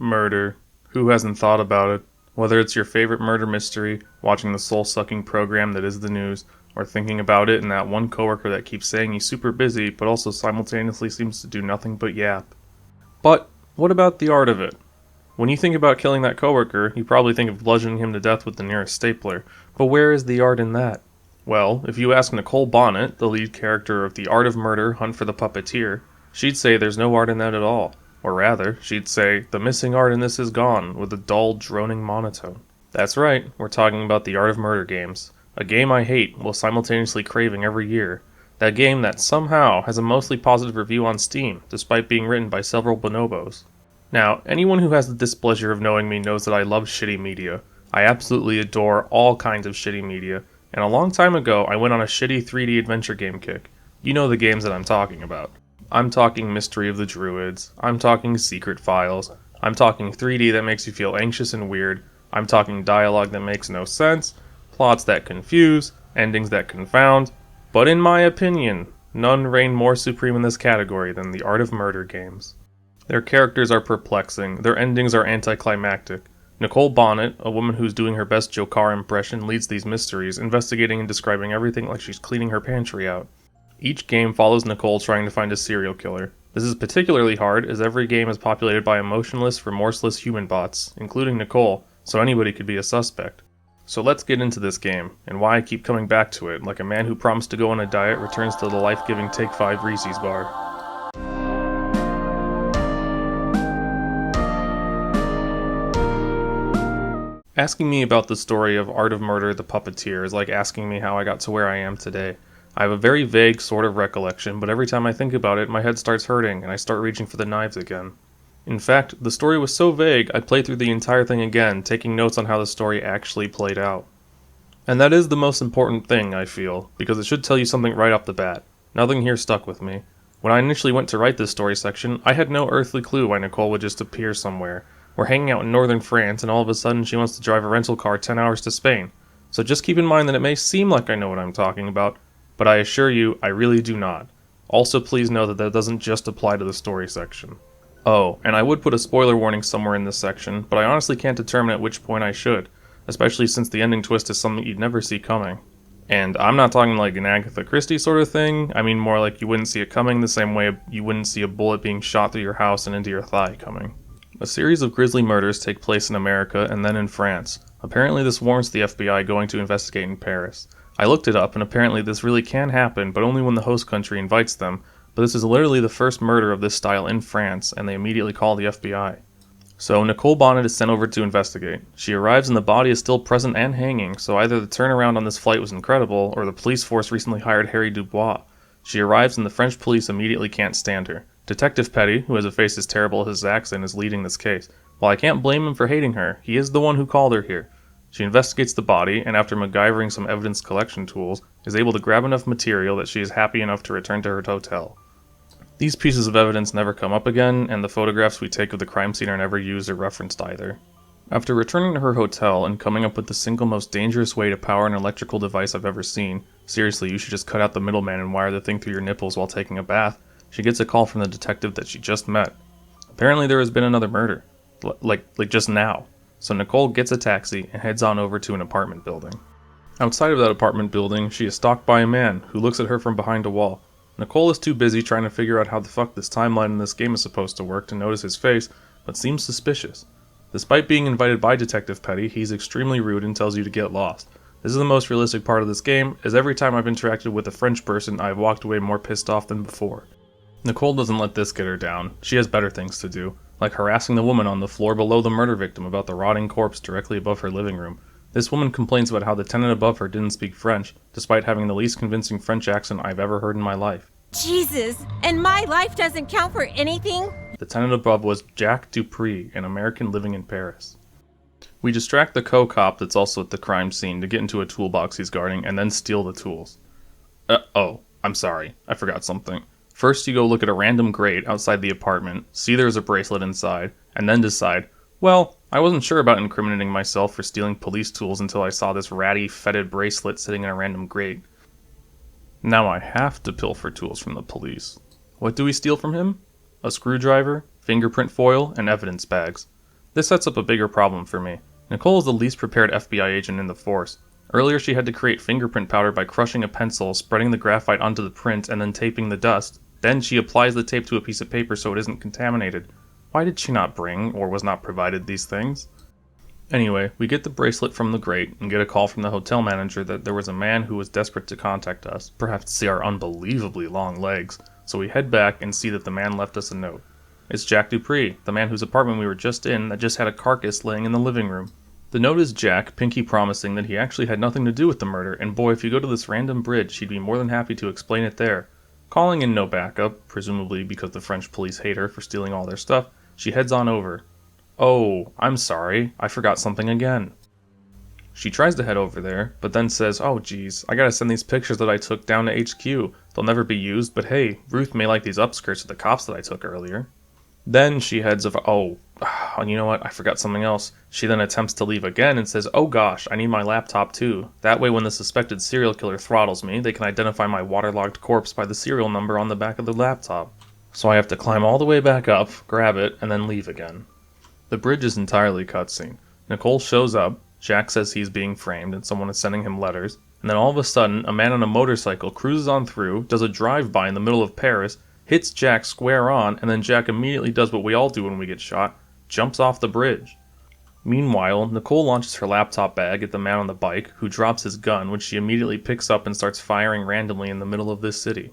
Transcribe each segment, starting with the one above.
Murder. Who hasn't thought about it? Whether it's your favorite murder mystery, watching the soul-sucking program that is the news, or thinking about it and that one coworker that keeps saying he's super busy but also simultaneously seems to do nothing but yap. But what about the art of it? When you think about killing that coworker, you probably think of bludgeoning him to death with the nearest stapler, but where is the art in that? Well, if you ask Nicole Bonnet, the lead character of The Art of Murder: Hunt for the Puppeteer, she'd say there's no art in that at all. Or rather, she'd say, the missing art in this is gone, with a dull, droning monotone. That's right, we're talking about The Art of Murder games. A game I hate, while simultaneously craving every year. That game that somehow has a mostly positive review on Steam, despite being written by several bonobos. Now, anyone who has the displeasure of knowing me knows that I love shitty media. I absolutely adore all kinds of shitty media, and a long time ago I went on a shitty 3D adventure game kick. You know the games that I'm talking about. I'm talking Mystery of the Druids, I'm talking Secret Files, I'm talking 3D that makes you feel anxious and weird, I'm talking dialogue that makes no sense, plots that confuse, endings that confound, but in my opinion, none reign more supreme in this category than the Art of Murder games. Their characters are perplexing, their endings are anticlimactic. Nicole Bonnet, a woman who's doing her best Jokar impression, leads these mysteries, investigating and describing everything like she's cleaning her pantry out. Each game follows Nicole trying to find a serial killer. This is particularly hard, as every game is populated by emotionless, remorseless human bots, including Nicole, so anybody could be a suspect. So let's get into this game, and why I keep coming back to it, like a man who promised to go on a diet returns to the life-giving Take 5 Reese's bar. Asking me about the story of Art of Murder: The Puppeteer is like asking me how I got to where I am today. I have a very vague sort of recollection, but every time I think about it, my head starts hurting, and I start reaching for the knives again. In fact, the story was so vague, I played through the entire thing again, taking notes on how the story actually played out. And that is the most important thing, I feel, because it should tell you something right off the bat. Nothing here stuck with me. When I initially went to write this story section, I had no earthly clue why Nicole would just appear somewhere. We're hanging out in northern France, and all of a sudden she wants to drive a rental car 10 hours to Spain. So just keep in mind that it may seem like I know what I'm talking about, but I assure you, I really do not. Also, please know that that doesn't just apply to the story section. Oh, and I would put a spoiler warning somewhere in this section, but I honestly can't determine at which point I should, especially since the ending twist is something you'd never see coming. And I'm not talking like an Agatha Christie sort of thing, I mean more like you wouldn't see it coming the same way you wouldn't see a bullet being shot through your house and into your thigh coming. A series of grisly murders take place in America and then in France. Apparently this warrants the FBI going to investigate in Paris. I looked it up, and apparently this really can happen, but only when the host country invites them, but this is literally the first murder of this style in France, and they immediately call the FBI. So Nicole Bonnet is sent over to investigate. She arrives and the body is still present and hanging, so either the turnaround on this flight was incredible, or the police force recently hired Harry Dubois. She arrives and the French police immediately can't stand her. Detective Petty, who has a face as terrible as his accent, is leading this case. While I can't blame him for hating her, he is the one who called her here. She investigates the body, and after MacGyvering some evidence collection tools, is able to grab enough material that she is happy enough to return to her hotel. These pieces of evidence never come up again, and the photographs we take of the crime scene are never used or referenced either. After returning to her hotel and coming up with the single most dangerous way to power an electrical device I've ever seen, seriously, you should just cut out the middleman and wire the thing through your nipples while taking a bath, she gets a call from the detective that she just met. Apparently there has been another murder. Like just now. So Nicole gets a taxi and heads on over to an apartment building. Outside of that apartment building, she is stalked by a man who looks at her from behind a wall. Nicole is too busy trying to figure out how the fuck this timeline in this game is supposed to work to notice his face, but seems suspicious. Despite being invited by Detective Petty, he's extremely rude and tells you to get lost. This is the most realistic part of this game, as every time I've interacted with a French person, I've walked away more pissed off than before. Nicole doesn't let this get her down. She has better things to do, like harassing the woman on the floor below the murder victim about the rotting corpse directly above her living room. This woman complains about how the tenant above her didn't speak French, despite having the least convincing French accent I've ever heard in my life. Jesus, and my life doesn't count for anything? The tenant above was Jack Dupree, an American living in Paris. We distract the co-cop that's also at the crime scene to get into a toolbox he's guarding and then steal the tools. Oh, I'm sorry, I forgot something. First you go look at a random grate outside the apartment, see there's a bracelet inside, and then decide, well, I wasn't sure about incriminating myself for stealing police tools until I saw this ratty, fetid bracelet sitting in a random grate. Now I have to pilfer tools from the police. What do we steal from him? A screwdriver, fingerprint foil, and evidence bags. This sets up a bigger problem for me. Nicole is the least prepared FBI agent in the force. Earlier she had to create fingerprint powder by crushing a pencil, spreading the graphite onto the print, and then taping the dust. Then she applies the tape to a piece of paper so it isn't contaminated. Why did she not bring, or was not provided, these things? Anyway, we get the bracelet from the grate and get a call from the hotel manager that there was a man who was desperate to contact us, perhaps to see our unbelievably long legs, so we head back and see that the man left us a note. It's Jack Dupree, the man whose apartment we were just in that just had a carcass laying in the living room. The note is Jack, pinky promising that he actually had nothing to do with the murder, and boy, if you go to this random bridge, he'd be more than happy to explain it there. Calling in no backup, presumably because the French police hate her for stealing all their stuff, she heads on over. Oh, I'm sorry, I forgot something again. She tries to head over there, but then says, oh geez, I gotta send these pictures that I took down to HQ. They'll never be used, but hey, Ruth may like these upskirts of the cops that I took earlier. Then she heads over, you know what, I forgot something else. She then attempts to leave again and says, oh gosh, I need my laptop too. That way when the suspected serial killer throttles me, they can identify my waterlogged corpse by the serial number on the back of the laptop. So I have to climb all the way back up, grab it, and then leave again. The bridge is entirely cutscene. Nicole shows up, Jack says he's being framed and someone is sending him letters, and then all of a sudden, a man on a motorcycle cruises on through, does a drive-by in the middle of Paris, hits Jack square on, and then Jack immediately does what we all do when we get shot, jumps off the bridge. Meanwhile, Nicole launches her laptop bag at the man on the bike, who drops his gun, which she immediately picks up and starts firing randomly in the middle of this city.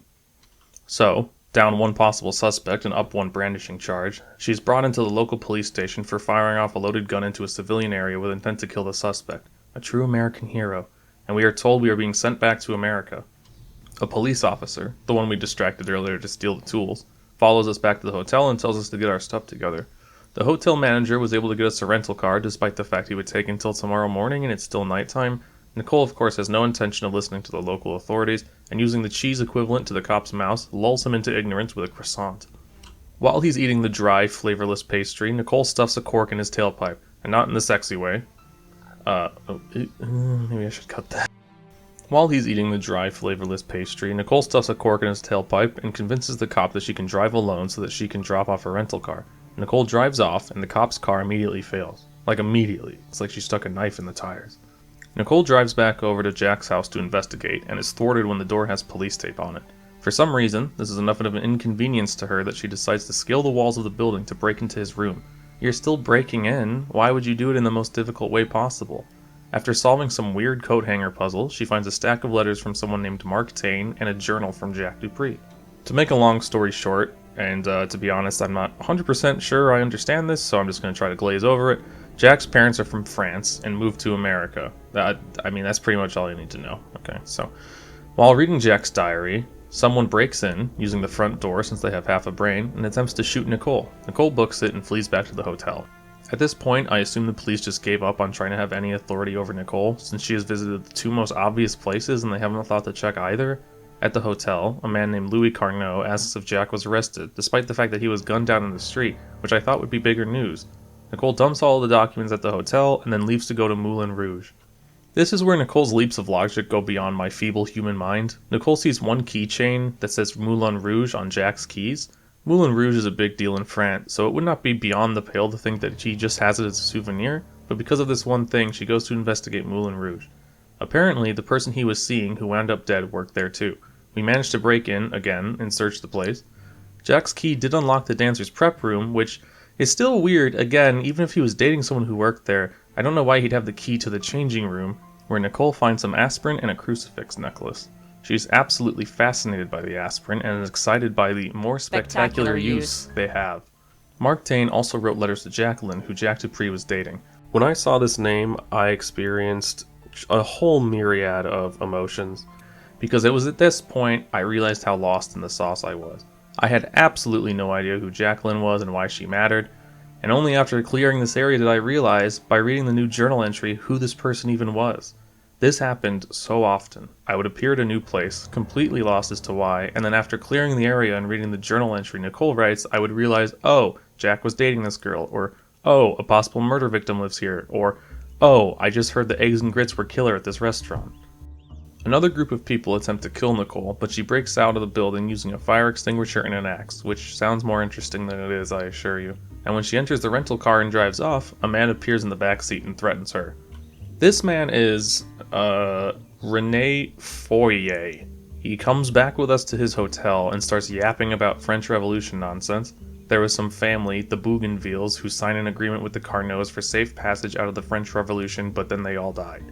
So, down one possible suspect and up one brandishing charge, she's brought into the local police station for firing off a loaded gun into a civilian area with intent to kill the suspect. A true American hero. And we are told we are being sent back to America. A police officer, the one we distracted earlier to steal the tools, follows us back to the hotel and tells us to get our stuff together. The hotel manager was able to get us a rental car despite the fact he would take until tomorrow morning and it's still nighttime. Nicole, of course, has no intention of listening to the local authorities, and using the cheese equivalent to the cop's mouse, lulls him into ignorance with a croissant. While he's eating the dry, flavorless pastry, Nicole stuffs a cork in his tailpipe, and not in the sexy way. Maybe I should cut that. While he's eating the dry, flavorless pastry, Nicole stuffs a cork in his tailpipe and convinces the cop that she can drive alone so that she can drop off her rental car. Nicole drives off, and the cop's car immediately fails. Like immediately. It's like she stuck a knife in the tires. Nicole drives back over to Jack's house to investigate, and is thwarted when the door has police tape on it. For some reason, this is enough of an inconvenience to her that she decides to scale the walls of the building to break into his room. You're still breaking in, why would you do it in the most difficult way possible? After solving some weird coat hanger puzzle, she finds a stack of letters from someone named Mark Tane and a journal from Jack Dupree. To make a long story short, and to be honest, I'm not 100% sure I understand this, so I'm just going to try to glaze over it. Jack's parents are from France and moved to America. That's pretty much all you need to know. Okay, so while reading Jack's diary, someone breaks in, using the front door since they have half a brain, and attempts to shoot Nicole. Nicole books it and flees back to the hotel. At this point, I assume the police just gave up on trying to have any authority over Nicole, since she has visited the two most obvious places and they haven't thought to check either. At the hotel, a man named Louis Carnot asks if Jack was arrested, despite the fact that he was gunned down in the street, which I thought would be bigger news. Nicole dumps all of the documents at the hotel and then leaves to go to Moulin Rouge. This is where Nicole's leaps of logic go beyond my feeble human mind. Nicole sees one keychain that says Moulin Rouge on Jack's keys. Moulin Rouge is a big deal in France, so it would not be beyond the pale to think that she just has it as a souvenir, but because of this one thing, she goes to investigate Moulin Rouge. Apparently, the person he was seeing who wound up dead worked there too. We managed to break in, again, and search the place. Jack's key did unlock the dancer's prep room, which is still weird. Again, even if he was dating someone who worked there, I don't know why he'd have the key to the changing room, where Nicole finds some aspirin and a crucifix necklace. She's absolutely fascinated by the aspirin and is excited by the more spectacular use they have. Mark Tane also wrote letters to Jacqueline, who Jack Dupree was dating. When I saw this name, I experienced a whole myriad of emotions, because it was at this point I realized how lost in the sauce I was. I had absolutely no idea who Jacqueline was and why she mattered, and only after clearing this area did I realize, by reading the new journal entry, who this person even was. This happened so often. I would appear at a new place, completely lost as to why, and then after clearing the area and reading the journal entry Nicole writes, I would realize, oh, Jack was dating this girl, or oh, a possible murder victim lives here, or oh, I just heard the eggs and grits were killer at this restaurant. Another group of people attempt to kill Nicole, but she breaks out of the building using a fire extinguisher and an axe, which sounds more interesting than it is, I assure you. and when she enters the rental car and drives off, a man appears in the backseat and threatens her. This man is, Reminisce. He comes back with us to his hotel and starts yapping about French Revolution nonsense. There was some family, the Bougainvilles, who signed an agreement with the Carnots for safe passage out of the French Revolution, but then they all died.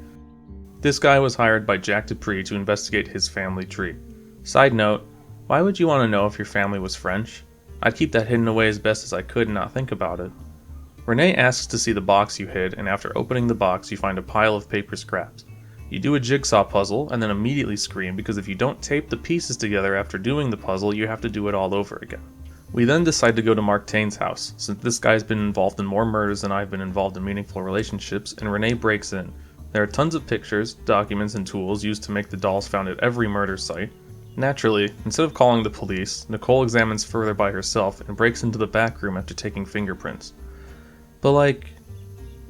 This guy was hired by Jack Dupree to investigate his family tree. Side note, why would you want to know if your family was French? I'd keep that hidden away as best as I could and not think about it. Renee asks to see the box you hid, and after opening the box you find a pile of paper scraps. You do a jigsaw puzzle and then immediately scream because if you don't tape the pieces together after doing the puzzle, you have to do it all over again. We then decide to go to Mark Tain's house, since this guy's been involved in more murders than I've been involved in meaningful relationships, and Renee breaks in. There are tons of pictures, documents, and tools used to make the dolls found at every murder site. Naturally, instead of calling the police, Nicole examines further by herself and breaks into the back room after taking fingerprints. But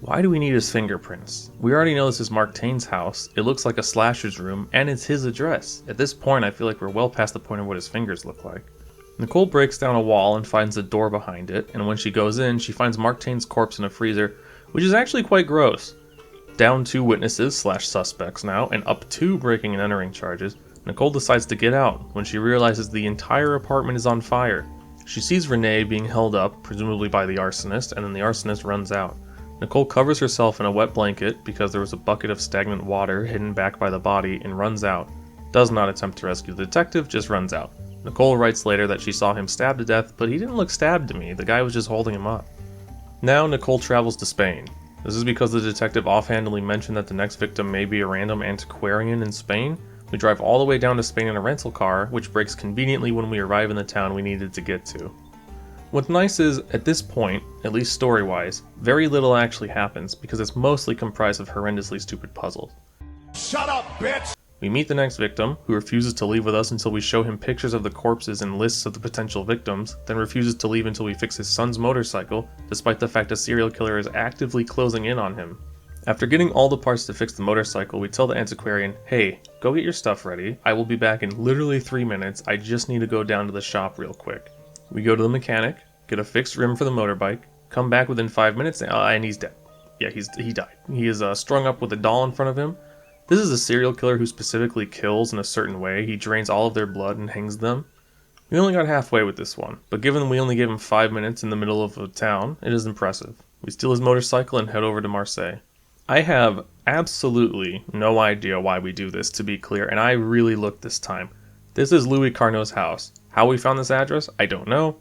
why do we need his fingerprints? We already know this is Mark Tain's house, it looks like a slasher's room, and it's his address. At this point I feel like we're well past the point of what his fingers look like. Nicole breaks down a wall and finds a door behind it, and when she goes in, she finds Mark Tain's corpse in a freezer, which is actually quite gross. Down 2 witnesses / suspects now, and up 2 breaking and entering charges, Nicole decides to get out when she realizes the entire apartment is on fire. She sees Renee being held up, presumably by the arsonist, and then the arsonist runs out. Nicole covers herself in a wet blanket because there was a bucket of stagnant water hidden back by the body and runs out. Does not attempt to rescue the detective, just runs out. Nicole writes later that she saw him stabbed to death, but he didn't look stabbed to me, the guy was just holding him up. Now Nicole travels to Spain. This is because the detective offhandedly mentioned that the next victim may be a random antiquarian in Spain. We drive all the way down to Spain in a rental car, which breaks conveniently when we arrive in the town we needed to get to. What's nice is, at this point, at least story-wise, very little actually happens because it's mostly comprised of horrendously stupid puzzles. Shut up, bitch! We meet the next victim, who refuses to leave with us until we show him pictures of the corpses and lists of the potential victims, then refuses to leave until we fix his son's motorcycle, despite the fact a serial killer is actively closing in on him. After getting all the parts to fix the motorcycle, we tell the antiquarian, hey, go get your stuff ready, I will be back in literally 3 minutes, I just need to go down to the shop real quick. We go to the mechanic, get a fixed rim for the motorbike, come back within 5 minutes, and he's dead. Yeah, he died. He is strung up with a doll in front of him. This is a serial killer who specifically kills in a certain way. He drains all of their blood and hangs them. We only got halfway with this one, but given we only gave him 5 minutes in the middle of a town, it is impressive. We steal his motorcycle and head over to Marseille. I have absolutely no idea why we do this, to be clear, and I really looked this time. This is Louis Carnot's house. How we found this address, I don't know.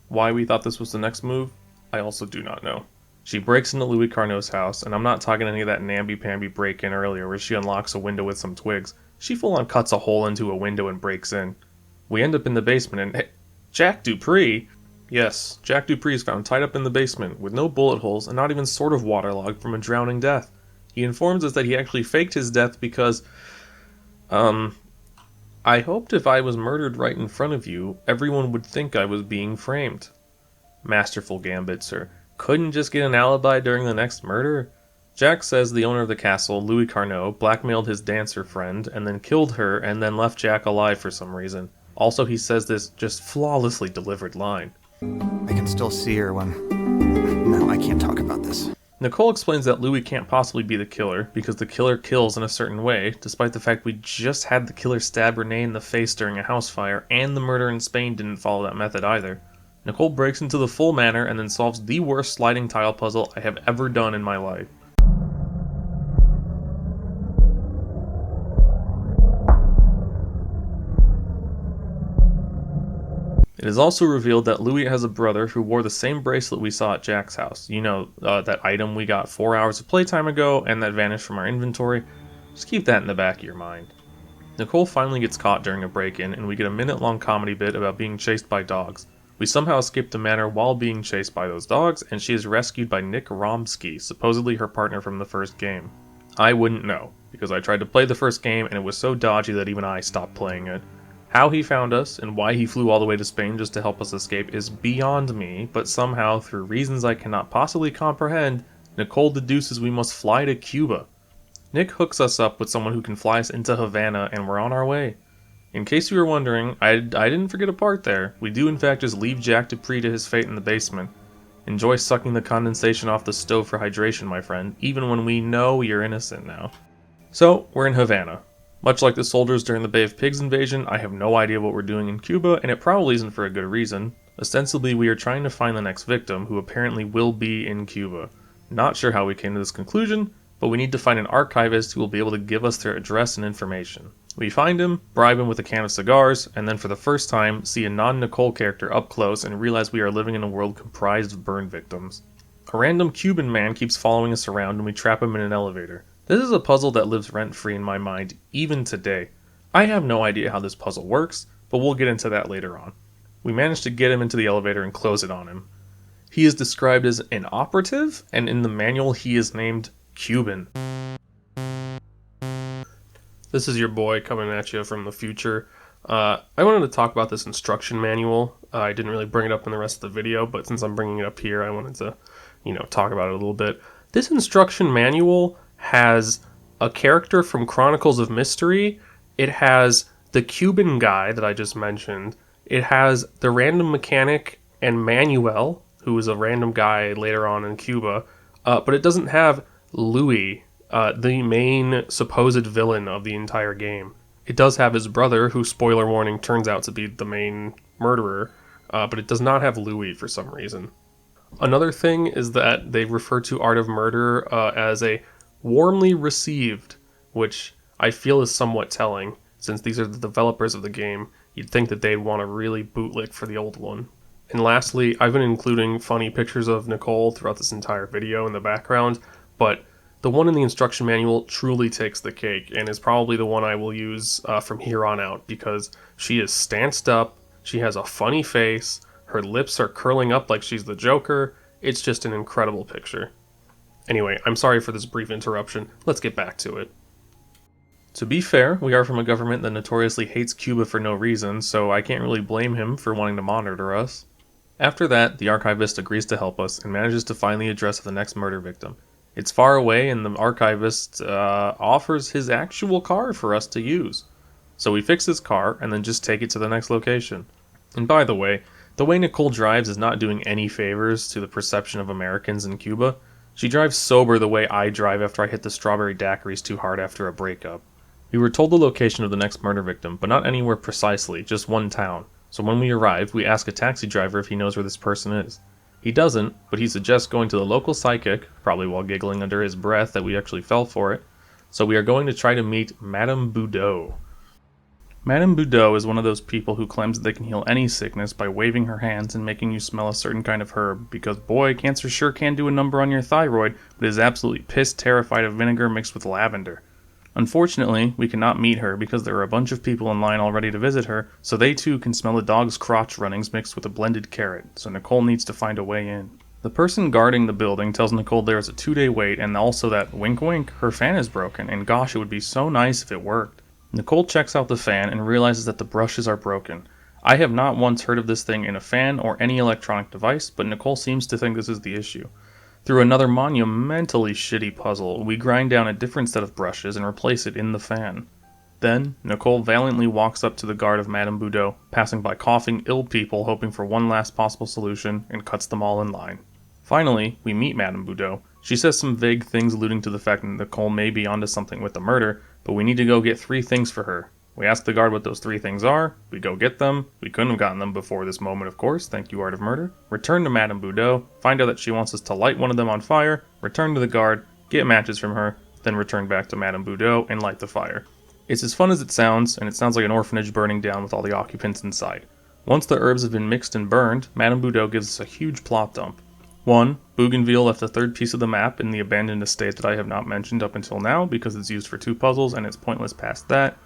Why we thought this was the next move, I also do not know. She breaks into Louis Carnot's house, and I'm not talking any of that namby-pamby break-in earlier where she unlocks a window with some twigs. She full-on cuts a hole into a window and breaks in. We end up in the basement and... Hey, Jack Dupree? Yes, Jack Dupree is found tied up in the basement, with no bullet holes and not even sort of waterlogged from a drowning death. He informs us that he actually faked his death because... I hoped if I was murdered right in front of you, everyone would think I was being framed. Masterful gambit, sir. Couldn't just get an alibi during the next murder? Jack says the owner of the castle, Louis Carnot, blackmailed his dancer friend and then killed her and then left Jack alive for some reason. Also, he says this just flawlessly delivered line. I can still see her when... No, I can't talk about this. Nicole explains that Louis can't possibly be the killer because the killer kills in a certain way, despite the fact we just had the killer stab Renee in the face during a house fire, and the murder in Spain didn't follow that method either. Nicole breaks into the full manor and then solves the worst sliding tile puzzle I have ever done in my life. It is also revealed that Louis has a brother who wore the same bracelet we saw at Jack's house. You know, that item we got 4 hours of playtime ago and that vanished from our inventory. Just keep that in the back of your mind. Nicole finally gets caught during a break-in and we get a minute-long comedy bit about being chased by dogs. We somehow escape the manor while being chased by those dogs, and she is rescued by Nick Romsky, supposedly her partner from the first game. I wouldn't know, because I tried to play the first game and it was so dodgy that even I stopped playing it. How he found us, and why he flew all the way to Spain just to help us escape is beyond me, but somehow, through reasons I cannot possibly comprehend, Nicole deduces we must fly to Cuba. Nick hooks us up with someone who can fly us into Havana, and we're on our way. In case you were wondering, I didn't forget a part there. We do in fact just leave Jack Dupree to his fate in the basement. Enjoy sucking the condensation off the stove for hydration, my friend, even when we know you're innocent now. So, we're in Havana. Much like the soldiers during the Bay of Pigs invasion, I have no idea what we're doing in Cuba, and it probably isn't for a good reason. Ostensibly, we are trying to find the next victim, who apparently will be in Cuba. Not sure how we came to this conclusion, but we need to find an archivist who will be able to give us their address and information. We find him, bribe him with a can of cigars, and then for the first time, see a non-Nicole character up close and realize we are living in a world comprised of burn victims. A random Cuban man keeps following us around and we trap him in an elevator. This is a puzzle that lives rent-free in my mind, even today. I have no idea how this puzzle works, but we'll get into that later on. We manage to get him into the elevator and close it on him. He is described as an operative, and in the manual he is named Cuban. This is your boy coming at you from the future. I wanted to talk about this instruction manual. I didn't really bring it up in the rest of the video, but since I'm bringing it up here, I wanted to, talk about it a little bit. This instruction manual has a character from Chronicles of Mystery. It has the Cuban guy that I just mentioned. It has the random mechanic and Manuel, who is a random guy later on in Cuba, but it doesn't have Louis, the main supposed villain of the entire game. It does have his brother, who, spoiler warning, turns out to be the main murderer, but it does not have Louis for some reason. Another thing is that they refer to Art of Murder as a warmly received, which I feel is somewhat telling. Since these are the developers of the game, you'd think that they'd want to really bootlick for the old one. And lastly, I've been including funny pictures of Nicole throughout this entire video in the background, but the one in the instruction manual truly takes the cake and is probably the one I will use from here on out, because she is stanced up, she has a funny face, her lips are curling up like she's the Joker. It's just an incredible picture. Anyway, I'm sorry for this brief interruption. Let's get back to it. To be fair, we are from a government that notoriously hates Cuba for no reason, so I can't really blame him for wanting to monitor us. After that, the archivist agrees to help us and manages to find the address of the next murder victim. It's far away, and the archivist offers his actual car for us to use. So we fix his car and then just take it to the next location. And by the way Nicole drives is not doing any favors to the perception of Americans in Cuba. She drives sober the way I drive after I hit the strawberry daiquiris too hard after a breakup. We were told the location of the next murder victim, but not anywhere precisely, just one town. So when we arrive, we ask a taxi driver if he knows where this person is. He doesn't, but he suggests going to the local psychic, probably while giggling under his breath that we actually fell for it. So we are going to try to meet Madame Boudreaux. Madame Boudreaux is one of those people who claims that they can heal any sickness by waving her hands and making you smell a certain kind of herb, because boy, cancer sure can do a number on your thyroid, but is absolutely pissed terrified of vinegar mixed with lavender. Unfortunately, we cannot meet her because there are a bunch of people in line already to visit her, so they too can smell the dog's crotch runnings mixed with a blended carrot, so Nicole needs to find a way in. The person guarding the building tells Nicole there is a 2-day wait, and also that, wink wink, her fan is broken, and gosh, it would be so nice if it worked. Nicole checks out the fan and realizes that the brushes are broken. I have not once heard of this thing in a fan or any electronic device, but Nicole seems to think this is the issue. Through another monumentally shitty puzzle, we grind down a different set of brushes and replace it in the fan. Then, Nicole valiantly walks up to the guard of Madame Boudreaux, passing by coughing ill people hoping for one last possible solution, and cuts them all in line. Finally, we meet Madame Boudreaux. She says some vague things alluding to the fact that Nicole may be onto something with the murder, but we need to go get 3 things for her. We ask the guard what those 3 things are, we go get them, we couldn't have gotten them before this moment of course, thank you Art of Murder, return to Madame Boudreaux, find out that she wants us to light one of them on fire, return to the guard, get matches from her, then return back to Madame Boudreaux and light the fire. It's as fun as it sounds, and it sounds like an orphanage burning down with all the occupants inside. Once the herbs have been mixed and burned, Madame Boudreaux gives us a huge plot dump. 1. Bougainville left the 3rd piece of the map in the abandoned estate that I have not mentioned up until now because it's used for 2 puzzles and it's pointless past that.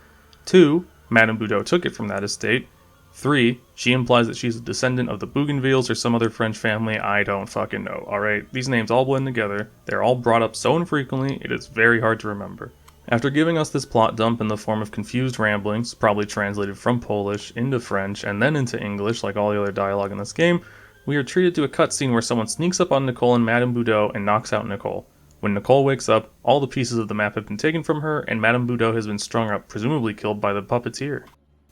2. Madame Boudreaux took it from that estate. 3. She implies that she's a descendant of the Bougainvilles or some other French family. I don't fucking know, alright? These names all blend together. They're all brought up so infrequently, it is very hard to remember. After giving us this plot dump in the form of confused ramblings, probably translated from Polish into French and then into English like all the other dialogue in this game, we are treated to a cutscene where someone sneaks up on Nicole and Madame Boudreaux and knocks out Nicole. When Nicole wakes up, all the pieces of the map have been taken from her, and Madame Boudreaux has been strung up, presumably killed by the Puppeteer.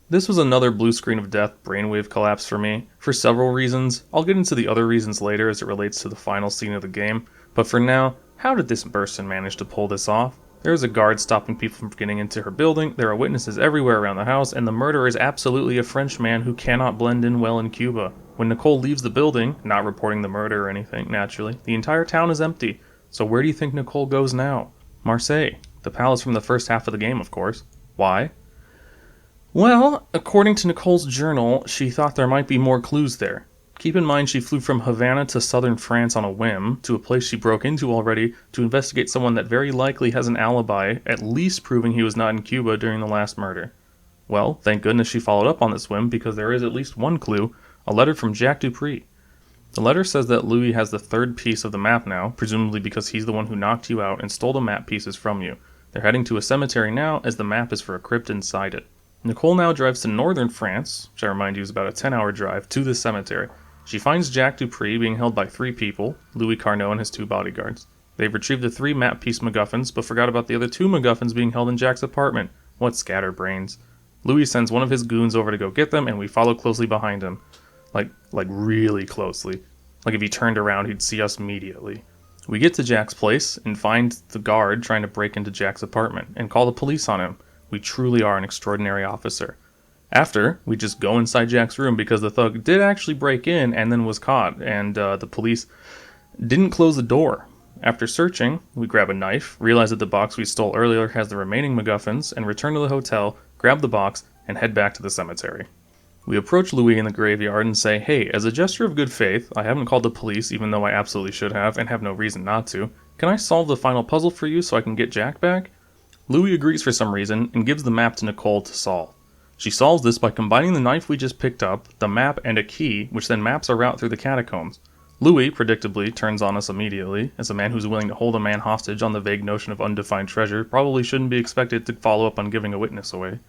This was another blue screen of death brainwave collapse for me, for several reasons. I'll get into the other reasons later as it relates to the final scene of the game, but for now, how did this person manage to pull this off? There is a guard stopping people from getting into her building, there are witnesses everywhere around the house, and the murderer is absolutely a French man who cannot blend in well in Cuba. When Nicole leaves the building, not reporting the murder or anything, naturally, the entire town is empty. So where do you think Nicole goes now? Marseille, the palace from the first half of the game, of course. Why? Well, according to Nicole's journal, she thought there might be more clues there. Keep in mind she flew from Havana to southern France on a whim, to a place she broke into already, to investigate someone that very likely has an alibi, at least proving he was not in Cuba during the last murder. Well, thank goodness she followed up on this whim, because there is at least one clue, a letter from Jacques Dupree. The letter says that Louis has the third piece of the map now, presumably because he's the one who knocked you out and stole the map pieces from you. They're heading to a cemetery now, as the map is for a crypt inside it. Nicole now drives to northern France, which I remind you is about a 10-hour drive, to this cemetery. She finds Jacques Dupree being held by 3 people, Louis Carnot and his 2 bodyguards. They've retrieved the 3 map piece MacGuffins, but forgot about the other 2 MacGuffins being held in Jack's apartment. What scatterbrains. Louis sends one of his goons over to go get them, and we follow closely behind him. Like really closely. Like if he turned around, he'd see us immediately. We get to Jack's place, and find the guard trying to break into Jack's apartment, and call the police on him. We truly are an extraordinary officer. After, we just go inside Jack's room because the thug did actually break in and then was caught, and the police didn't close the door. After searching, we grab a knife, realize that the box we stole earlier has the remaining MacGuffins, and return to the hotel, grab the box, and head back to the cemetery. We approach Louis in the graveyard and say, hey, as a gesture of good faith, I haven't called the police even though I absolutely should have and have no reason not to. Can I solve the final puzzle for you so I can get Jack back? Louis agrees for some reason and gives the map to Nicole to solve. She solves this by combining the knife we just picked up, the map, and a key, which then maps a route through the catacombs. Louis, predictably, turns on us immediately, as a man who's willing to hold a man hostage on the vague notion of undefined treasure probably shouldn't be expected to follow up on giving a witness away.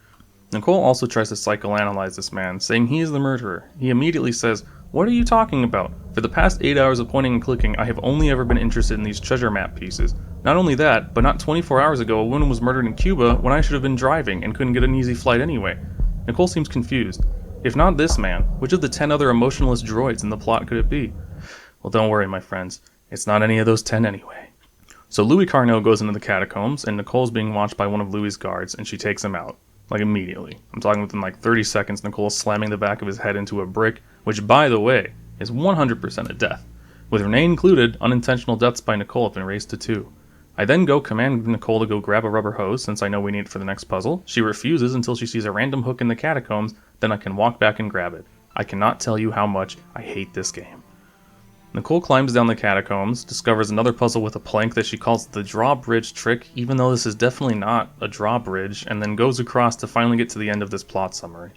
Nicole also tries to psychoanalyze this man, saying he is the murderer. He immediately says, what are you talking about? For the past 8 hours of pointing and clicking, I have only ever been interested in these treasure map pieces. Not only that, but not 24 hours ago a woman was murdered in Cuba when I should have been driving and couldn't get an easy flight anyway. Nicole seems confused. If not this man, which of the 10 other emotionless droids in the plot could it be? Well, don't worry, my friends. It's not any of those 10 anyway. So Louis Carnot goes into the catacombs, and Nicole's being watched by one of Louis' guards, and she takes him out. Like immediately. I'm talking within like 30 seconds, Nicole's slamming the back of his head into a brick, which by the way, is 100% a death. With Renee included, unintentional deaths by Nicole have been raised to 2. I then go command Nicole to go grab a rubber hose since I know we need it for the next puzzle. She refuses until she sees a random hook in the catacombs, then I can walk back and grab it. I cannot tell you how much I hate this game. Nicole climbs down the catacombs, discovers another puzzle with a plank that she calls the drawbridge trick, even though this is definitely not a drawbridge, and then goes across to finally get to the end of this plot summary.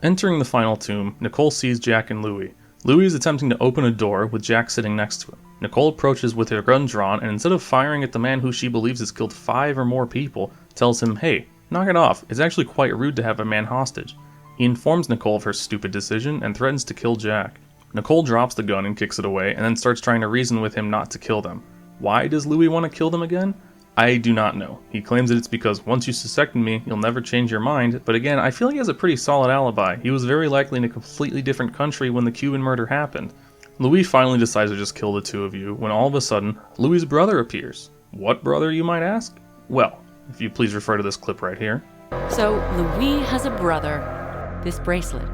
Entering the final tomb, Nicole sees Jack and Louis. Louis is attempting to open a door with Jack sitting next to him. Nicole approaches with her gun drawn, and instead of firing at the man who she believes has killed 5 or more people, tells him, hey, knock it off, it's actually quite rude to have a man hostage. He informs Nicole of her stupid decision and threatens to kill Jack. Nicole drops the gun and kicks it away, and then starts trying to reason with him not to kill them. Why does Louis want to kill them again? I do not know. He claims that it's because once you suspected me, you'll never change your mind, but again, I feel he has a pretty solid alibi. He was very likely in a completely different country when the Cuban murder happened. Louis finally decides to just kill the 2 of you, when all of a sudden, Louis' brother appears. What brother, you might ask? Well, if you please refer to this clip right here. So, Louis has a brother. This bracelet.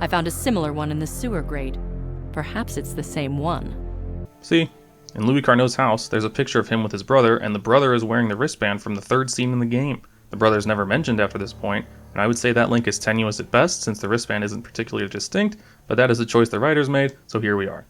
I found a similar one in the sewer grate. Perhaps it's the same one. See, in Louis Carnot's house, there's a picture of him with his brother, and the brother is wearing the wristband from the 3rd scene in the game. The brother is never mentioned after this point, and I would say that link is tenuous at best, since the wristband isn't particularly distinct, but that is a choice the writers made, so here we are.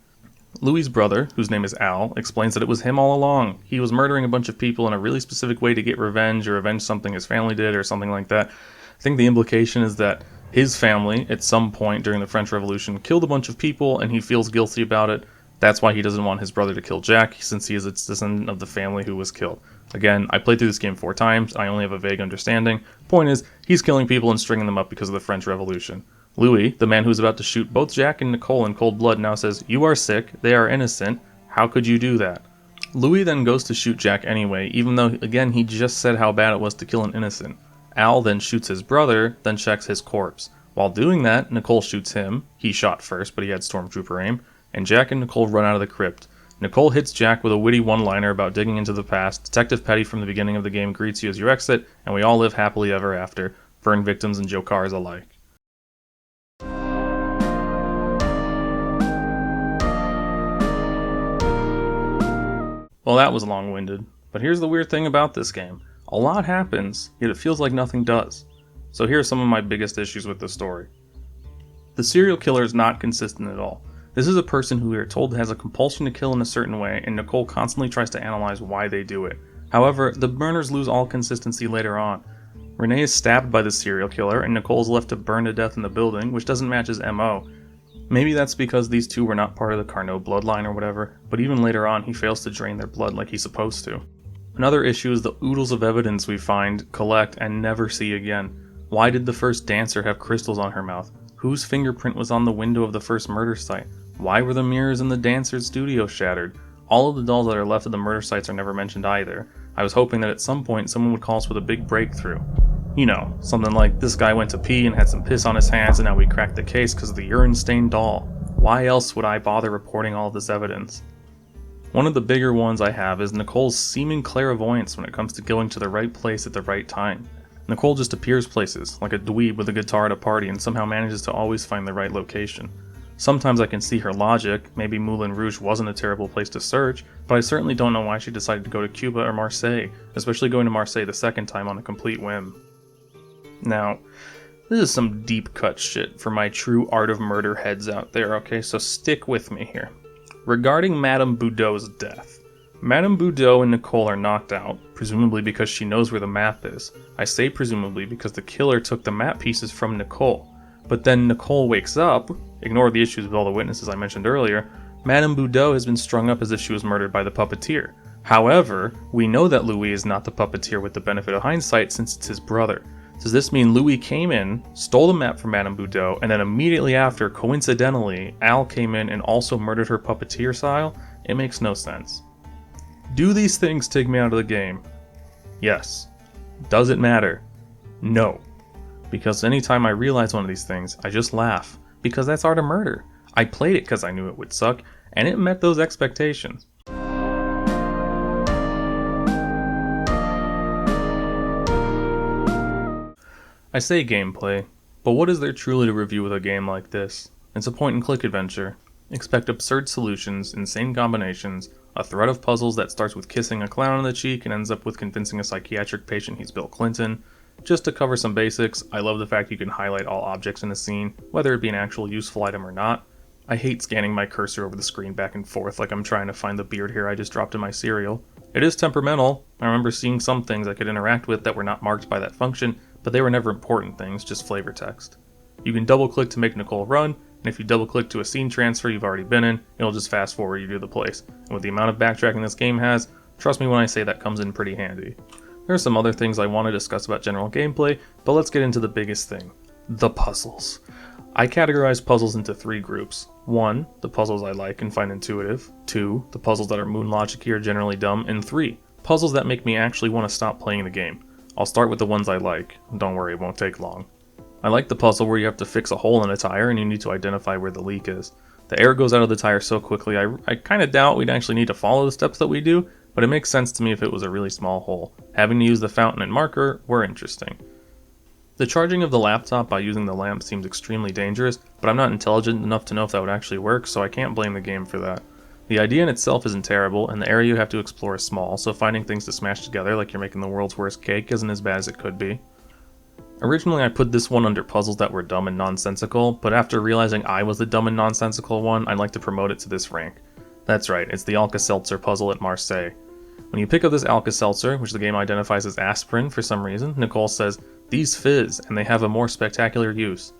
Louis' brother, whose name is Al, explains that it was him all along. He was murdering a bunch of people in a really specific way to get revenge, or avenge something his family did, or something like that. I think the implication is that his family, at some point during the French Revolution, killed a bunch of people, and he feels guilty about it. That's why he doesn't want his brother to kill Jack, since he is a descendant of the family who was killed. Again, I played through this game 4 times, I only have a vague understanding. Point is, he's killing people and stringing them up because of the French Revolution. Louis, the man who's about to shoot both Jack and Nicole in cold blood, now says, you are sick, they are innocent, how could you do that? Louis then goes to shoot Jack anyway, even though, again, he just said how bad it was to kill an innocent. Al then shoots his brother, then checks his corpse. While doing that, Nicole shoots him. He shot first, but he had stormtrooper aim, and Jack and Nicole run out of the crypt. Nicole hits Jack with a witty one-liner about digging into the past. Detective Petty from the beginning of the game greets you as you exit, and we all live happily ever after, burn victims and Jokars alike. Well, that was long-winded, but here's the weird thing about this game. A lot happens, yet it feels like nothing does. So here are some of my biggest issues with the story. The serial killer is not consistent at all. This is a person who we are told has a compulsion to kill in a certain way, and Nicole constantly tries to analyze why they do it. However, the murders lose all consistency later on. Renee is stabbed by the serial killer, and Nicole is left to burn to death in the building, which doesn't match his MO. Maybe that's because these two were not part of the Carnot bloodline or whatever, but even later on he fails to drain their blood like he's supposed to. Another issue is the oodles of evidence we find, collect, and never see again. Why did the first dancer have crystals on her mouth? Whose fingerprint was on the window of the first murder site? Why were the mirrors in the dancer's studio shattered? All of the dolls that are left at the murder sites are never mentioned either. I was hoping that at some point someone would call us with a big breakthrough. You know, something like, this guy went to pee and had some piss on his hands and now we cracked the case because of the urine-stained doll. Why else would I bother reporting all of this evidence? One of the bigger ones I have is Nicole's seeming clairvoyance when it comes to going to the right place at the right time. Nicole just appears places, like a dweeb with a guitar at a party, and somehow manages to always find the right location. Sometimes I can see her logic, maybe Moulin Rouge wasn't a terrible place to search, but I certainly don't know why she decided to go to Cuba or Marseille, especially going to Marseille the second time on a complete whim. Now, this is some deep cut shit for my true Art of Murder heads out there, okay, so stick with me here. Regarding Madame Boudreaux's death, Madame Boudreaux and Nicole are knocked out, presumably because she knows where the map is. I say presumably because the killer took the map pieces from Nicole. But then Nicole wakes up, ignore the issues with all the witnesses I mentioned earlier, Madame Boudreaux has been strung up as if she was murdered by the puppeteer. However, we know that Louis is not the puppeteer with the benefit of hindsight since it's his brother. Does this mean Louis came in, stole the map from Madame Boudreaux, and then immediately after, coincidentally, Al came in and also murdered her puppeteer style? It makes no sense. Do these things take me out of the game? Yes. Does it matter? No. Because anytime I realize one of these things, I just laugh. Because that's Art of Murder. I played it because I knew it would suck, and it met those expectations. I say gameplay, but what is there truly to review with a game like this? It's a point-and-click adventure. Expect absurd solutions, insane combinations, a thread of puzzles that starts with kissing a clown on the cheek and ends up with convincing a psychiatric patient he's Bill Clinton. Just to cover some basics, I love the fact you can highlight all objects in a scene, whether it be an actual useful item or not. I hate scanning my cursor over the screen back and forth like I'm trying to find the beard hair I just dropped in my cereal. It is temperamental. I remember seeing some things I could interact with that were not marked by that function, but they were never important things, just flavor text. You can double click to make Nicole run, and if you double click to a scene transfer you've already been in, it'll just fast forward you to the place. And with the amount of backtracking this game has, trust me when I say that comes in pretty handy. There are some other things I want to discuss about general gameplay, but let's get into the biggest thing. The puzzles. I categorize puzzles into 3 groups. 1, the puzzles I like and find intuitive. 2, the puzzles that are moon logic-y or generally dumb. And 3, puzzles that make me actually want to stop playing the game. I'll start with the ones I like. Don't worry, it won't take long. I like the puzzle where you have to fix a hole in a tire and you need to identify where the leak is. The air goes out of the tire so quickly I kind of doubt we'd actually need to follow the steps that we do, but it makes sense to me if it was a really small hole. Having to use the fountain and marker were interesting. The charging of the laptop by using the lamp seems extremely dangerous, but I'm not intelligent enough to know if that would actually work, so I can't blame the game for that. The idea in itself isn't terrible, and the area you have to explore is small, so finding things to smash together like you're making the world's worst cake isn't as bad as it could be. Originally I put this one under puzzles that were dumb and nonsensical, but after realizing I was the dumb and nonsensical one, I'd like to promote it to this rank. That's right, it's the Alka-Seltzer puzzle at Marseille. When you pick up this Alka-Seltzer, which the game identifies as aspirin for some reason, Nicole says, "These fizz, and they have a more spectacular use."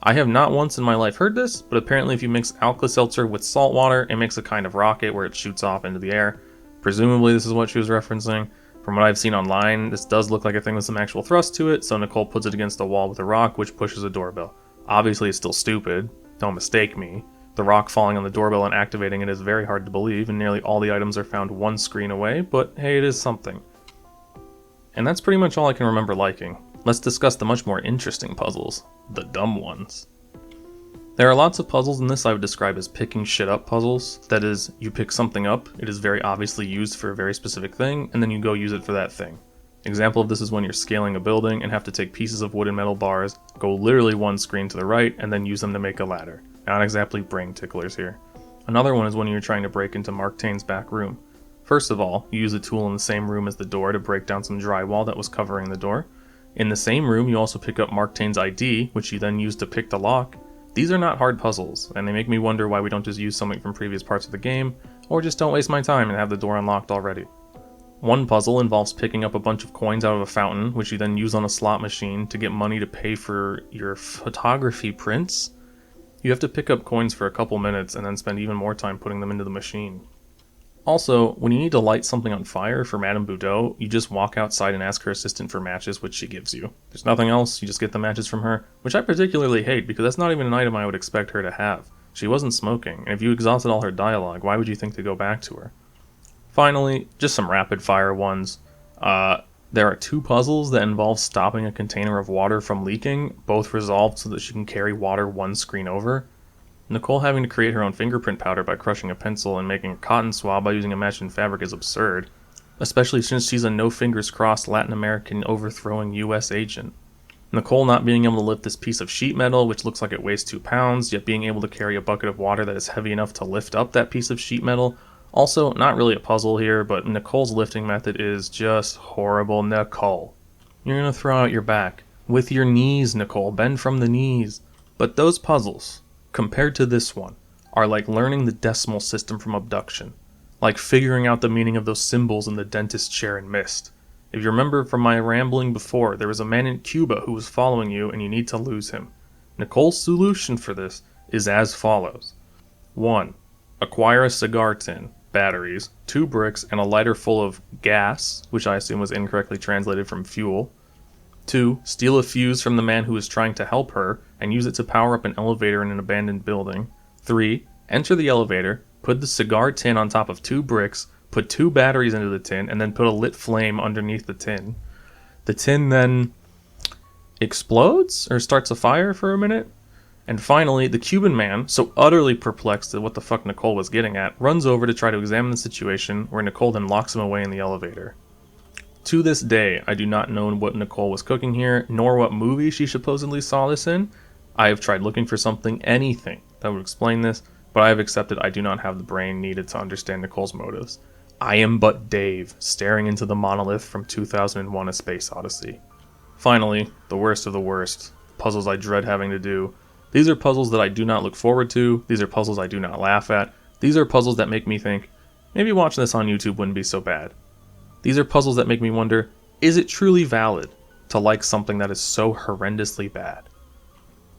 I have not once in my life heard this, but apparently if you mix Alka-Seltzer with salt water, it makes a kind of rocket where it shoots off into the air. Presumably this is what she was referencing. From what I've seen online, this does look like a thing with some actual thrust to it, so Nicole puts it against a wall with a rock, which pushes a doorbell. Obviously it's still stupid, don't mistake me. The rock falling on the doorbell and activating it is very hard to believe, and nearly all the items are found one screen away, but hey, it is something. And that's pretty much all I can remember liking. Let's discuss the much more interesting puzzles, the dumb ones. There are lots of puzzles in this I would describe as picking shit up puzzles. That is, you pick something up, it is very obviously used for a very specific thing, and then you go use it for that thing. Example of this is when you're scaling a building and have to take pieces of wood and metal bars, go literally one screen to the right, and then use them to make a ladder. Not exactly brain ticklers here. Another one is when you're trying to break into Mark Tane's back room. First of all, you use a tool in the same room as the door to break down some drywall that was covering the door. In the same room, you also pick up Mark Tane's ID, which you then use to pick the lock. These are not hard puzzles, and they make me wonder why we don't just use something from previous parts of the game, or just don't waste my time and have the door unlocked already. One puzzle involves picking up a bunch of coins out of a fountain, which you then use on a slot machine to get money to pay for your photography prints. You have to pick up coins for a couple minutes and then spend even more time putting them into the machine. Also, when you need to light something on fire for Madame Boudot, you just walk outside and ask her assistant for matches, which she gives you. There's nothing else, you just get the matches from her, which I particularly hate because that's not even an item I would expect her to have. She wasn't smoking, and if you exhausted all her dialogue, why would you think to go back to her? Finally, just some rapid fire ones. There are 2 puzzles that involve stopping a container of water from leaking, both resolved so that she can carry water one screen over. Nicole having to create her own fingerprint powder by crushing a pencil and making a cotton swab by using a matching fabric is absurd, especially since she's a no-fingers-crossed Latin American overthrowing US agent. Nicole not being able to lift this piece of sheet metal, which looks like it weighs 2 pounds, yet being able to carry a bucket of water that is heavy enough to lift up that piece of sheet metal. Also, not really a puzzle here, but Nicole's lifting method is just horrible. Nicole, you're gonna throw out your back. With your knees, Nicole, bend from the knees. But those puzzles, compared to this one, are like learning the decimal system from Abduction. Like figuring out the meaning of those symbols in the dentist chair in Myst. If you remember from my rambling before, there was a man in Cuba who was following you and you need to lose him. Nicole's solution for this is as follows. 1. Acquire a cigar tin, batteries, 2 bricks, and a lighter full of gas, which I assume was incorrectly translated from fuel. 2. Steal a fuse from the man who is trying to help her and use it to power up an elevator in an abandoned building. 3. Enter the elevator, put the cigar tin on top of 2 bricks, put 2 batteries into the tin, and then put a lit flame underneath the tin. The tin then explodes or starts a fire for a minute. And finally, the Cuban man, so utterly perplexed at what the fuck Nicole was getting at, runs over to try to examine the situation, where Nicole then locks him away in the elevator. To this day, I do not know what Nicole was cooking here, nor what movie she supposedly saw this in. I have tried looking for anything that would explain this, but I have accepted I do not have the brain needed to understand Nicole's motives. I am but Dave, staring into the monolith from 2001: A Space Odyssey. Finally, the worst of the worst, puzzles I dread having to do. These are puzzles that I do not look forward to, these are puzzles I do not laugh at, these are puzzles that make me think, maybe watching this on YouTube wouldn't be so bad. These are puzzles that make me wonder, is it truly valid to like something that is so horrendously bad?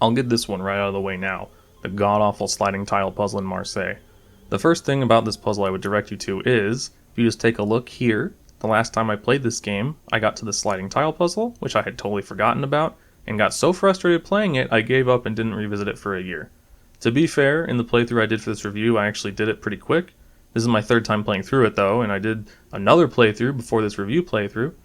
I'll get this one right out of the way now, the god-awful sliding tile puzzle in Marseille. The first thing about this puzzle I would direct you to is, if you just take a look here, the last time I played this game, I got to the sliding tile puzzle, which I had totally forgotten about, and got so frustrated playing it, I gave up and didn't revisit it for a year. To be fair, in the playthrough I did for this review, I actually did it pretty quick. This is my 3rd time playing through it though, and I did another playthrough before this review playthrough.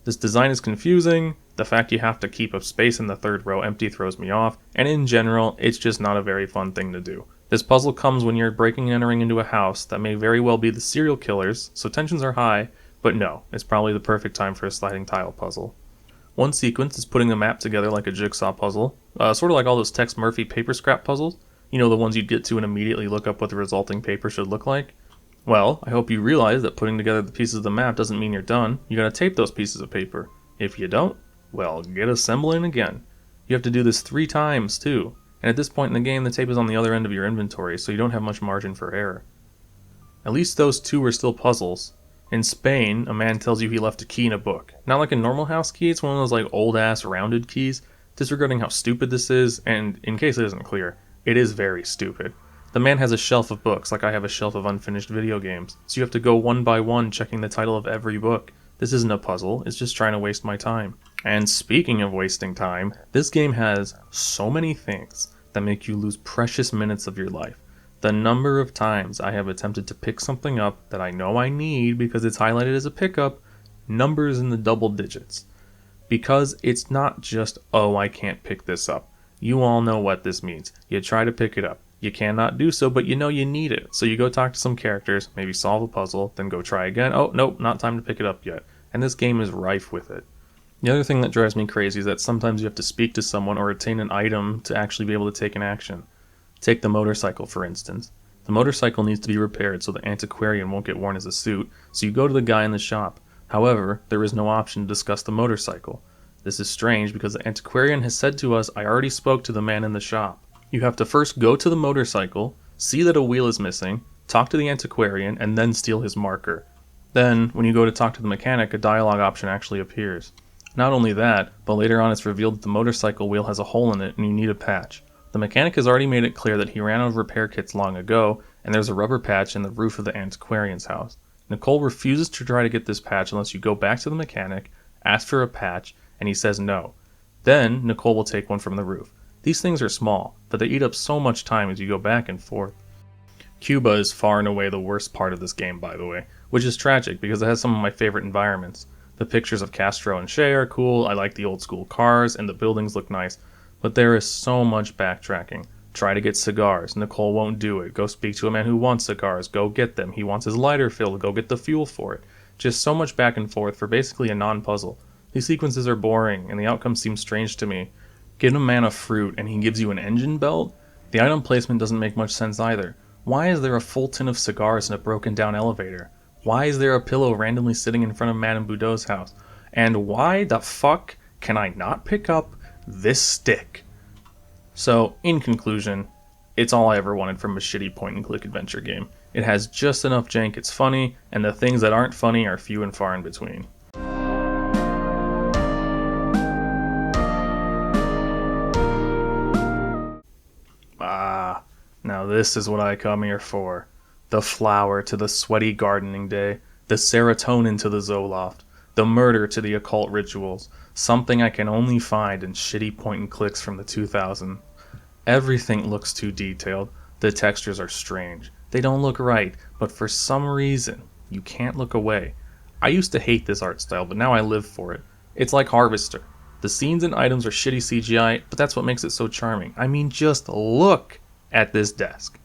This design is confusing, the fact you have to keep a space in the 3rd row empty throws me off, and in general, it's just not a very fun thing to do. This puzzle comes when you're breaking and entering into a house that may very well be the serial killer's, so tensions are high, but no, it's probably the perfect time for a sliding tile puzzle. One sequence is putting the map together like a jigsaw puzzle, sort of like all those Tex Murphy paper scrap puzzles. You know, the ones you'd get to and immediately look up what the resulting paper should look like? Well, I hope you realize that putting together the pieces of the map doesn't mean you're done. You gotta tape those pieces of paper. If you don't, well, get assembling again. You have to do this 3 times too, and at this point in the game the tape is on the other end of your inventory, so you don't have much margin for error. At least those 2 are still puzzles. In Spain, a man tells you he left a key in a book. Not like a normal house key, it's one of those like old-ass rounded keys. Disregarding how stupid this is, and in case it isn't clear, it is very stupid. The man has a shelf of books, like I have a shelf of unfinished video games, so you have to go one by one checking the title of every book. This isn't a puzzle, it's just trying to waste my time. And speaking of wasting time, this game has so many things that make you lose precious minutes of your life. The number of times I have attempted to pick something up that I know I need because it's highlighted as a pickup, numbers in the double digits. Because it's not just, oh, I can't pick this up. You all know what this means. You try to pick it up. You cannot do so, but you know you need it. So you go talk to some characters, maybe solve a puzzle, then go try again. Oh, nope, not time to pick it up yet. And this game is rife with it. The other thing that drives me crazy is that sometimes you have to speak to someone or attain an item to actually be able to take an action. Take the motorcycle, for instance. The motorcycle needs to be repaired so the antiquarian won't get worn as a suit, so you go to the guy in the shop. However, there is no option to discuss the motorcycle. This is strange because the antiquarian has said to us, I already spoke to the man in the shop. You have to first go to the motorcycle, see that a wheel is missing, talk to the antiquarian, and then steal his marker. Then, when you go to talk to the mechanic, a dialogue option actually appears. Not only that, but later on it's revealed that the motorcycle wheel has a hole in it and you need a patch. The mechanic has already made it clear that he ran out of repair kits long ago, and there's a rubber patch in the roof of the antiquarian's house. Nicole refuses to try to get this patch unless you go back to the mechanic, ask for a patch, and he says no. Then, Nicole will take one from the roof. These things are small, but they eat up so much time as you go back and forth. Cuba is far and away the worst part of this game, by the way, which is tragic because it has some of my favorite environments. The pictures of Castro and Che are cool, I like the old school cars, and the buildings look nice, but there is so much backtracking. Try to get cigars, Nicole won't do it. Go speak to a man who wants cigars, go get them. He wants his lighter filled, go get the fuel for it. Just so much back and forth for basically a non-puzzle. These sequences are boring, and the outcome seems strange to me. Give a man a fruit, and he gives you an engine belt? The item placement doesn't make much sense either. Why is there a full tin of cigars in a broken down elevator? Why is there a pillow randomly sitting in front of Madame Boudreaux's house? And why the fuck can I not pick up this stick? So, in conclusion, it's all I ever wanted from a shitty point-and-click adventure game. It has just enough jank it's funny, and the things that aren't funny are few and far in between. Now this is what I come here for. The flower to the sweaty gardening day, the serotonin to the Zoloft, the murder to the occult rituals, something I can only find in shitty point-and-clicks from the 2000s. Everything looks too detailed, the textures are strange, they don't look right, but for some reason, you can't look away. I used to hate this art style, but now I live for it. It's like Harvester. The scenes and items are shitty CGI, but that's what makes it so charming. I mean, just look at this desk.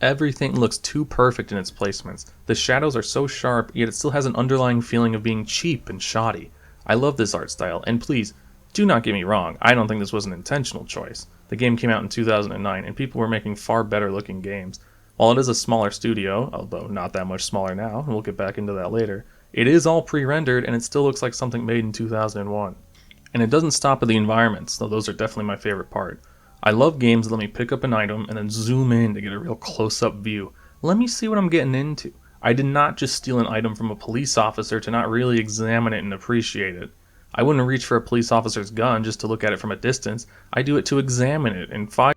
Everything looks too perfect in its placements. The shadows are so sharp, yet it still has an underlying feeling of being cheap and shoddy. I love this art style, and please, do not get me wrong, I don't think this was an intentional choice. The game came out in 2009, and people were making far better looking games. While it is a smaller studio, although not that much smaller now, and we'll get back into that later, it is all pre-rendered, and it still looks like something made in 2001. And it doesn't stop at the environments, though those are definitely my favorite part. I love games that let me pick up an item and then zoom in to get a real close-up view. Let me see what I'm getting into. I did not just steal an item from a police officer to not really examine it and appreciate it. I wouldn't reach for a police officer's gun just to look at it from a distance. I do it to examine it and find.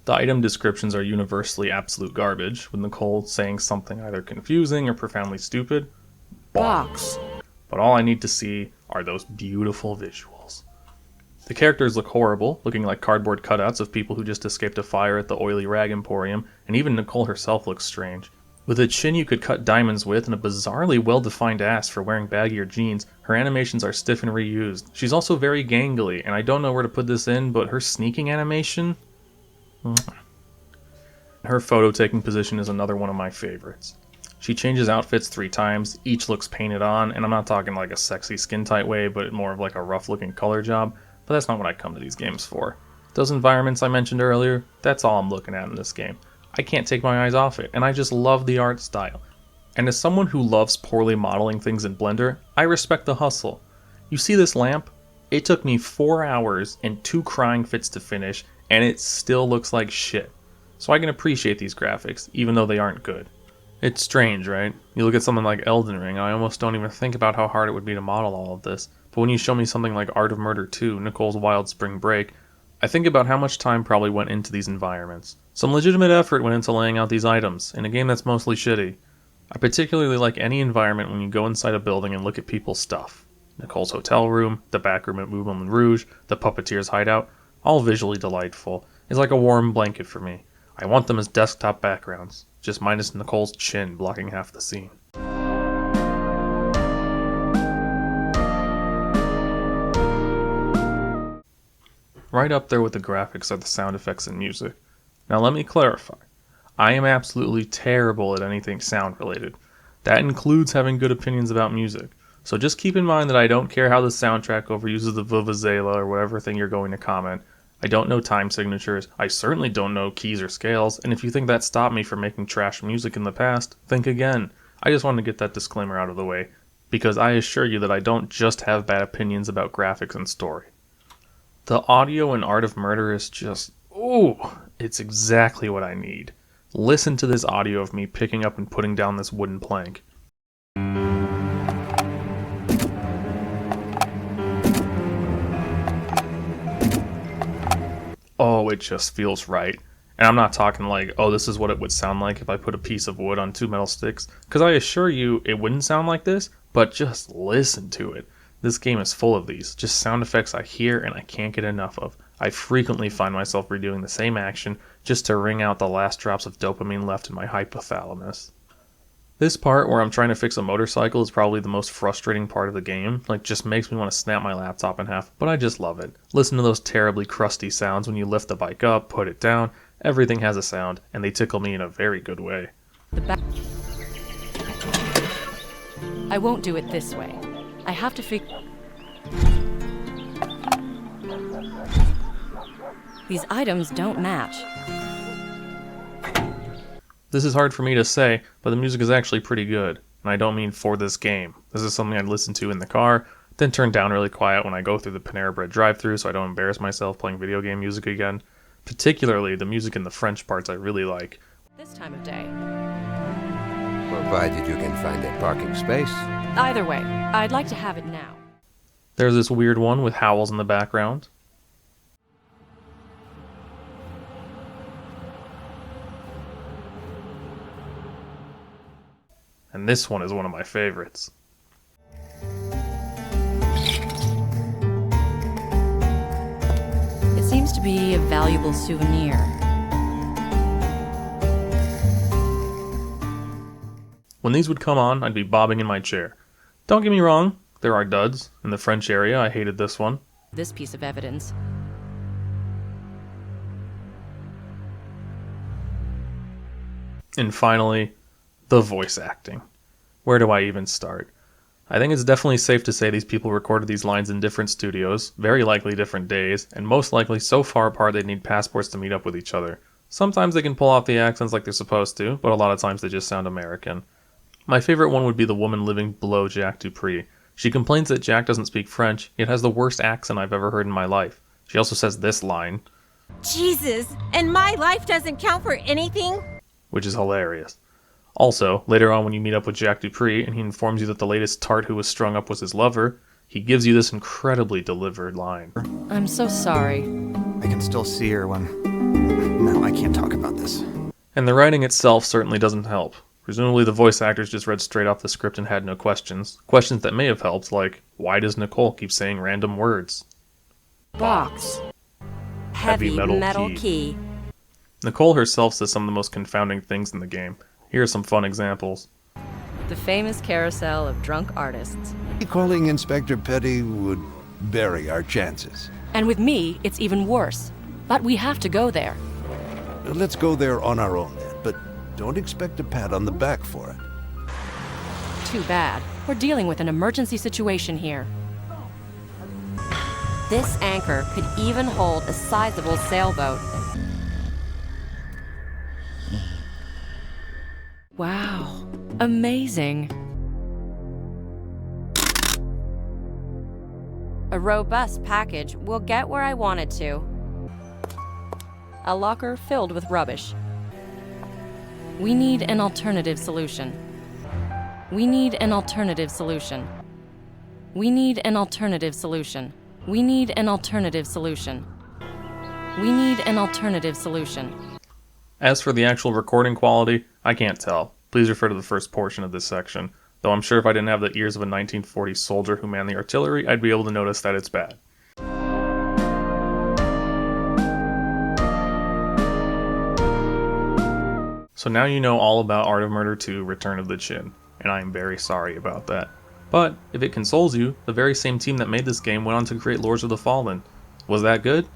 The item descriptions are universally absolute garbage, with Nicole saying something either confusing or profoundly stupid. Box. But all I need to see are those beautiful visuals. The characters look horrible, looking like cardboard cutouts of people who just escaped a fire at the Oily Rag Emporium, and even Nicole herself looks strange. With a chin you could cut diamonds with and a bizarrely well-defined ass for wearing baggier jeans, her animations are stiff and reused. She's also very gangly, and I don't know where to put this in, but her sneaking animation? Her photo-taking position is another one of my favorites. She changes outfits 3 times, each looks painted on, and I'm not talking like a sexy skin-tight way, but more of like a rough-looking color job, but that's not what I come to these games for. Those environments I mentioned earlier, that's all I'm looking at in this game. I can't take my eyes off it, and I just love the art style. And as someone who loves poorly modeling things in Blender, I respect the hustle. You see this lamp? It took me 4 hours and 2 crying fits to finish, and it still looks like shit. So I can appreciate these graphics, even though they aren't good. It's strange, right? You look at something like Elden Ring, I almost don't even think about how hard it would be to model all of this. But when you show me something like Art of Murder 2, Nicole's Wild Spring Break, I think about how much time probably went into these environments. Some legitimate effort went into laying out these items, in a game that's mostly shitty. I particularly like any environment when you go inside a building and look at people's stuff. Nicole's hotel room, the back room at Moulin Rouge, the Puppeteer's hideout, all visually delightful. It's like a warm blanket for me. I want them as desktop backgrounds, just minus Nicole's chin blocking half the scene. right up there with the graphics are the sound effects and music. Now let me clarify. I am absolutely terrible at anything sound related. That includes having good opinions about music. So just keep in mind that I don't care how the soundtrack overuses the vuvuzela or whatever thing you're going to comment. I don't know time signatures, I certainly don't know keys or scales, and if you think that stopped me from making trash music in the past, think again. I just wanted to get that disclaimer out of the way, because I assure you that I don't just have bad opinions about graphics and story. The audio in Art of Murder is just, ooh, it's exactly what I need. Listen to this audio of me picking up and putting down this wooden plank. Oh, it just feels right. And I'm not talking like, oh, this is what it would sound like if I put a piece of wood on two metal sticks, because I assure you it wouldn't sound like this, but just listen to it. This game is full of these, just sound effects I hear and I can't get enough of. I frequently find myself redoing the same action just to wring out the last drops of dopamine left in my hypothalamus. This part where I'm trying to fix a motorcycle is probably the most frustrating part of the game. Like, just makes me want to snap my laptop in half, but I just love it. Listen to those terribly crusty sounds when you lift the bike up, put it down. Everything has a sound, and they tickle me in a very good way. I won't do it this way. I have to These items don't match. This is hard for me to say, but the music is actually pretty good. And I don't mean for this game. This is something I'd listen to in the car, then turn down really quiet when I go through the Panera Bread drive-thru so I don't embarrass myself playing video game music again. Particularly the music in the French parts I really like. This time of day. Provided you can find a parking space. Either way, I'd like to have it now. There's this weird one with howls in the background. And this one is one of my favorites. It seems to be a valuable souvenir. When these would come on, I'd be bobbing in my chair. Don't get me wrong, there are duds. In the French area, I hated this one. This piece of evidence. And finally, the voice acting. Where do I even start? I think it's definitely safe to say these people recorded these lines in different studios, very likely different days, and most likely so far apart they'd need passports to meet up with each other. Sometimes they can pull off the accents like they're supposed to, but a lot of times they just sound American. My favorite one would be the woman living below Jack Dupree. She complains that Jack doesn't speak French, yet has the worst accent I've ever heard in my life. She also says this line, Jesus, and my life doesn't count for anything? which is hilarious. Also, later on when you meet up with Jack Dupree and he informs you that the latest tart who was strung up was his lover, he gives you this incredibly delivered line. I'm so sorry. I can still see her when... No, I can't talk about this. And the writing itself certainly doesn't help. Presumably the voice actors just read straight off the script and had no questions. Questions that may have helped, like, why does Nicole keep saying random words? Box. Heavy metal key. Nicole herself says some of the most confounding things in the game. Here are some fun examples. The famous carousel of drunk artists. Calling Inspector Petty would bury our chances. And with me, it's even worse. But we have to go there. Let's go there on our own then, but don't expect a pat on the back for it. Too bad. We're dealing with an emergency situation here. This anchor could even hold a sizable sailboat. Wow. Amazing. A robust package will get where I wanted to. A locker filled with rubbish. We need an alternative solution. We need an alternative solution. We need an alternative solution. We need an alternative solution. We need an alternative solution. As for the actual recording quality, I can't tell. Please refer to the first portion of this section, though I'm sure if I didn't have the ears of a 1940s soldier who manned the artillery, I'd be able to notice that it's bad. So now you know all about Art of Murder 2: Return of the Chin, and I am very sorry about that. But, if it consoles you, the very same team that made this game went on to create Lords of the Fallen. Was that good?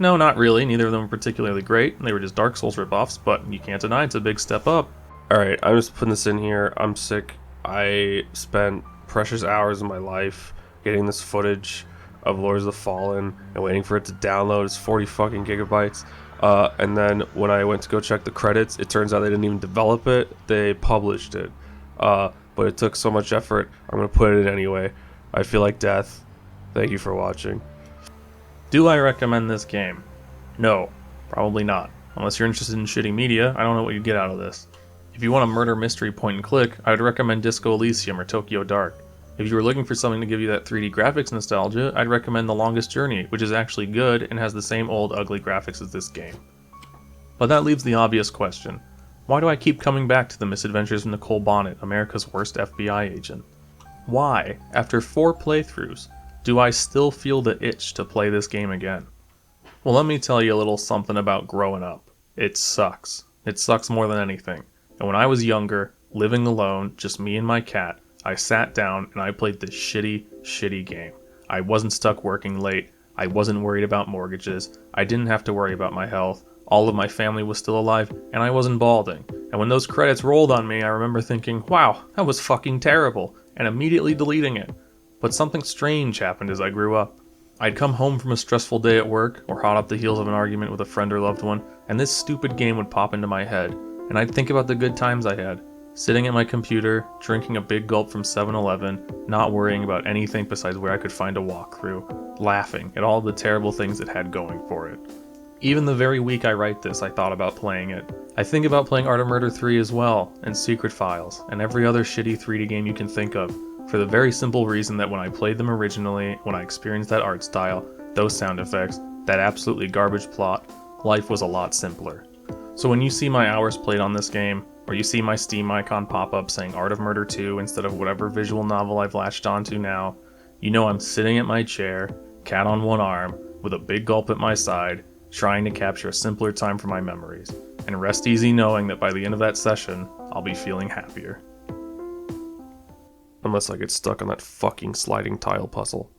No, not really. Neither of them were particularly great. They were just Dark Souls ripoffs, but you can't deny it's a big step up. Alright, I'm just putting this in here. I'm sick. I spent precious hours of my life getting this footage of Lords of the Fallen and waiting for it to download. It's 40 fucking gigabytes. And then when I went to go check the credits, it turns out they didn't even develop it. They published it. But it took so much effort. I'm going to put it in anyway. I feel like death. Thank you for watching. Do I recommend this game? No, probably not. Unless you're interested in shitty media, I don't know what you'd get out of this. If you want a murder mystery point and click, I would recommend Disco Elysium or Tokyo Dark. If you were looking for something to give you that 3D graphics nostalgia, I'd recommend The Longest Journey, which is actually good and has the same old ugly graphics as this game. But that leaves the obvious question. Why do I keep coming back to The Misadventures of Nicole Bonnet, America's worst FBI agent? Why, after 4 playthroughs, do I still feel the itch to play this game again? Well, let me tell you a little something about growing up. It sucks. It sucks more than anything. And when I was younger, living alone, just me and my cat, I sat down and I played this shitty game. I wasn't stuck working late. I wasn't worried about mortgages. I didn't have to worry about my health. All of my family was still alive, and I wasn't balding. And when those credits rolled on me, I remember thinking, wow, that was fucking terrible, and immediately deleting it. But something strange happened as I grew up. I'd come home from a stressful day at work, or hot off the heels of an argument with a friend or loved one, and this stupid game would pop into my head, and I'd think about the good times I had. Sitting at my computer, drinking a big gulp from 7-Eleven, not worrying about anything besides where I could find a walkthrough, laughing at all the terrible things it had going for it. Even the very week I write this, I thought about playing it. I think about playing Art of Murder 3 as well, and Secret Files, and every other shitty 3D game you can think of, for the very simple reason that when I played them originally, when I experienced that art style, those sound effects, that absolutely garbage plot, life was a lot simpler. So when you see my hours played on this game, or you see my Steam icon pop up saying Art of Murder 2 instead of whatever visual novel I've latched onto now, you know I'm sitting at my chair, cat on one arm, with a big gulp at my side, trying to capture a simpler time for my memories, and rest easy knowing that by the end of that session, I'll be feeling happier. Unless I get stuck on that fucking sliding tile puzzle.